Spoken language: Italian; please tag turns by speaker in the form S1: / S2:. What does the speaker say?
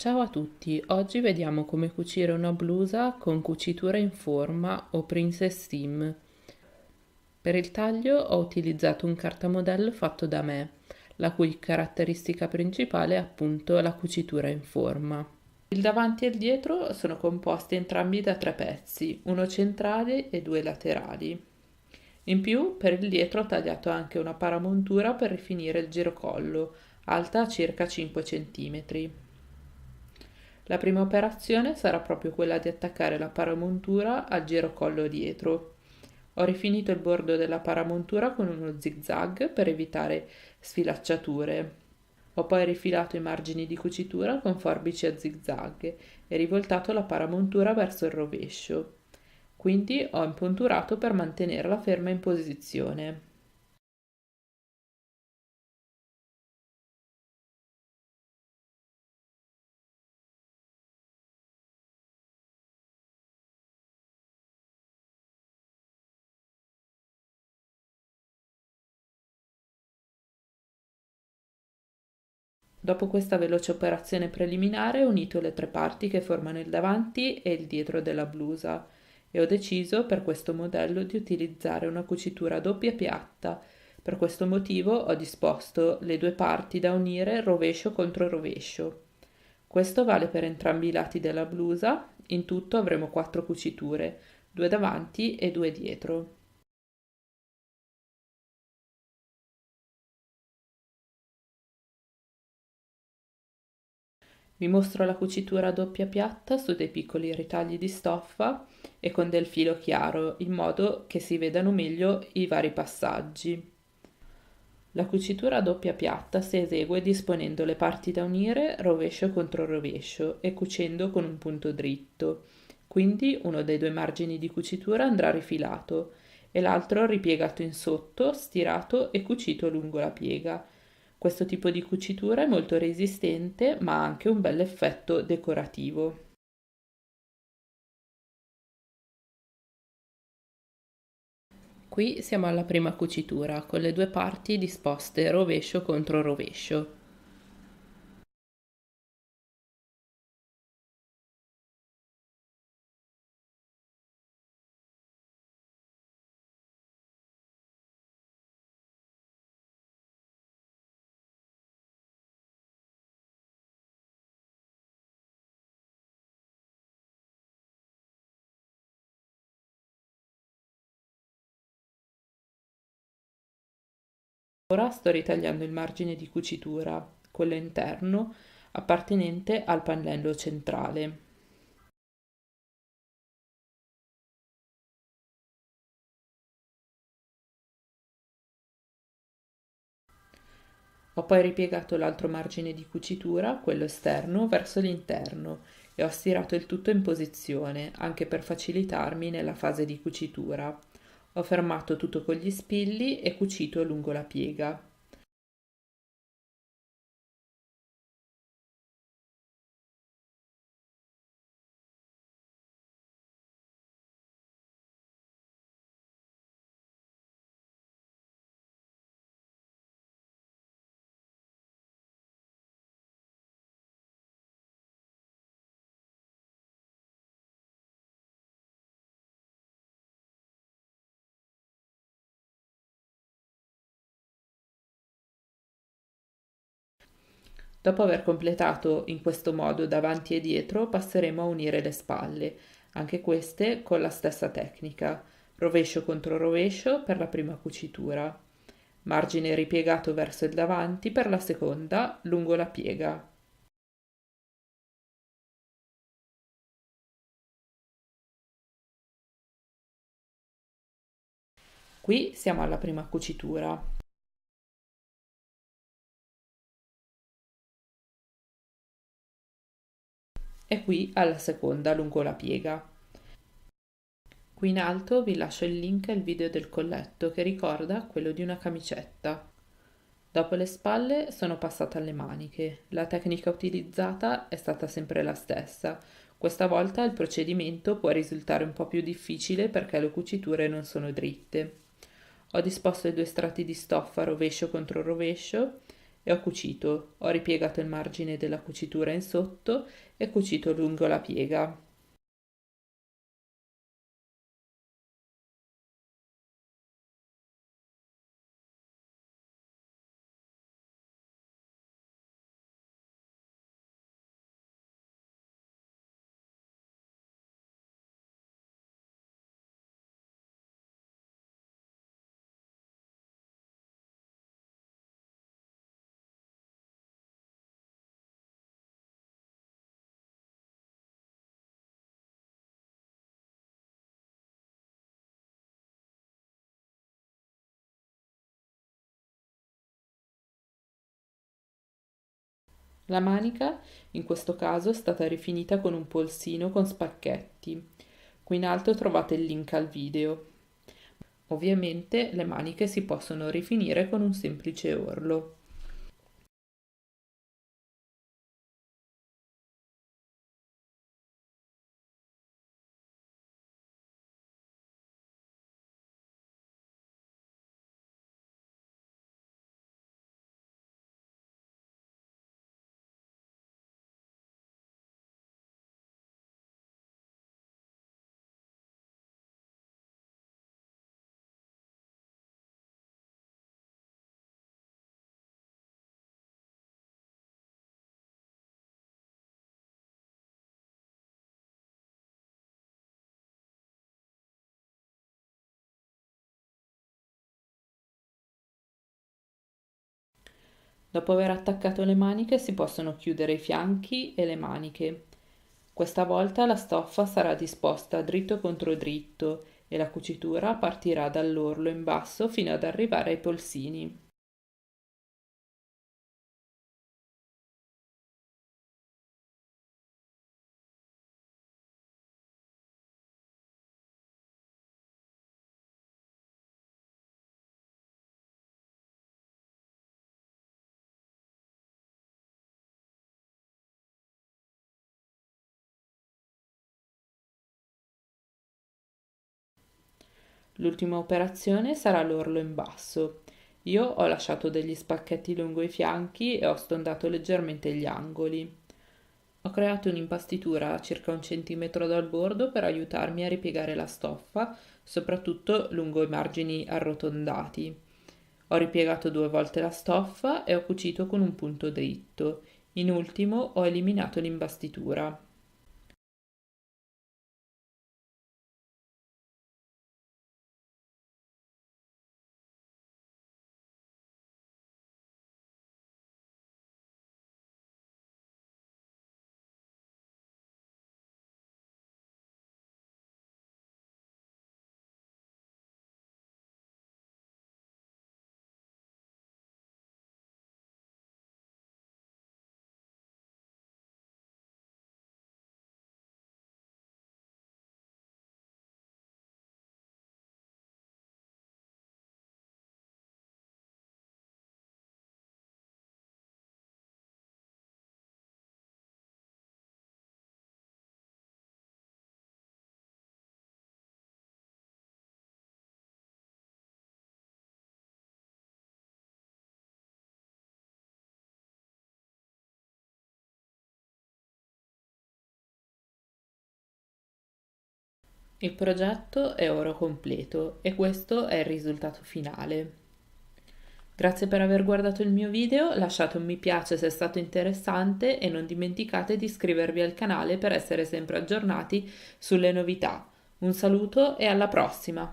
S1: Ciao a tutti, oggi vediamo come cucire una blusa con cucitura in forma o princess seam. Per il taglio ho utilizzato un cartamodello fatto da me, la cui caratteristica principale è appunto la cucitura in forma. Il davanti e il dietro sono composti entrambi da tre pezzi, uno centrale e due laterali. In più, per il dietro ho tagliato anche una paramontura per rifinire il girocollo, alta circa 5 cm. La prima operazione sarà proprio quella di attaccare la paramontura al girocollo dietro. Ho rifinito il bordo della paramontura con uno zig-zag per evitare sfilacciature. Ho poi rifilato i margini di cucitura con forbici a zig-zag e rivoltato la paramontura verso il rovescio. Quindi ho impunturato per mantenerla ferma in posizione. Dopo questa veloce operazione preliminare ho unito le tre parti che formano il davanti e il dietro della blusa e ho deciso per questo modello di utilizzare una cucitura doppia piatta. Per questo motivo ho disposto le due parti da unire rovescio contro rovescio. Questo vale per entrambi i lati della blusa, in tutto avremo quattro cuciture, due davanti e due dietro. Vi mostro la cucitura a doppia piatta su dei piccoli ritagli di stoffa e con del filo chiaro, in modo che si vedano meglio i vari passaggi. La cucitura a doppia piatta si esegue disponendo le parti da unire rovescio contro rovescio e cucendo con un punto dritto. Quindi uno dei due margini di cucitura andrà rifilato e l'altro ripiegato in sotto, stirato e cucito lungo la piega. Questo tipo di cucitura è molto resistente ma ha anche un bel effetto decorativo. Qui siamo alla prima cucitura con le due parti disposte rovescio contro rovescio. Ora sto ritagliando il margine di cucitura, quello interno, appartenente al pannello centrale. Ho poi ripiegato l'altro margine di cucitura, quello esterno, verso l'interno e ho stirato il tutto in posizione, anche per facilitarmi nella fase di cucitura. Ho fermato tutto con gli spilli e cucito lungo la piega. Dopo aver completato in questo modo davanti e dietro, passeremo a unire le spalle, anche queste con la stessa tecnica, rovescio contro rovescio per la prima cucitura, margine ripiegato verso il davanti per la seconda lungo la piega. Qui siamo alla prima cucitura e qui alla seconda lungo la piega. Qui in alto vi lascio il link al video del colletto che ricorda quello di una camicetta. Dopo le spalle sono passata alle maniche. La tecnica utilizzata è stata sempre la stessa. Questa volta il procedimento può risultare un po' più difficile perché le cuciture non sono dritte. Ho disposto i due strati di stoffa rovescio contro rovescio e ho cucito. Ho ripiegato il margine della cucitura in sotto e cucito lungo la piega. La manica, in questo caso, è stata rifinita con un polsino con spacchetti. Qui in alto trovate il link al video. Ovviamente le maniche si possono rifinire con un semplice orlo. Dopo aver attaccato le maniche si possono chiudere i fianchi e le maniche. Questa volta la stoffa sarà disposta dritto contro dritto e la cucitura partirà dall'orlo in basso fino ad arrivare ai polsini. L'ultima operazione sarà l'orlo in basso. Io ho lasciato degli spacchetti lungo i fianchi e ho stondato leggermente gli angoli. Ho creato un'impastitura a circa 1 centimetro dal bordo per aiutarmi a ripiegare la stoffa, soprattutto lungo i margini arrotondati. Ho ripiegato 2 volte la stoffa e ho cucito con un punto dritto. In ultimo ho eliminato l'imbastitura. Il progetto è ora completo e questo è il risultato finale. Grazie per aver guardato il mio video, lasciate un mi piace se è stato interessante e non dimenticate di iscrivervi al canale per essere sempre aggiornati sulle novità. Un saluto e alla prossima!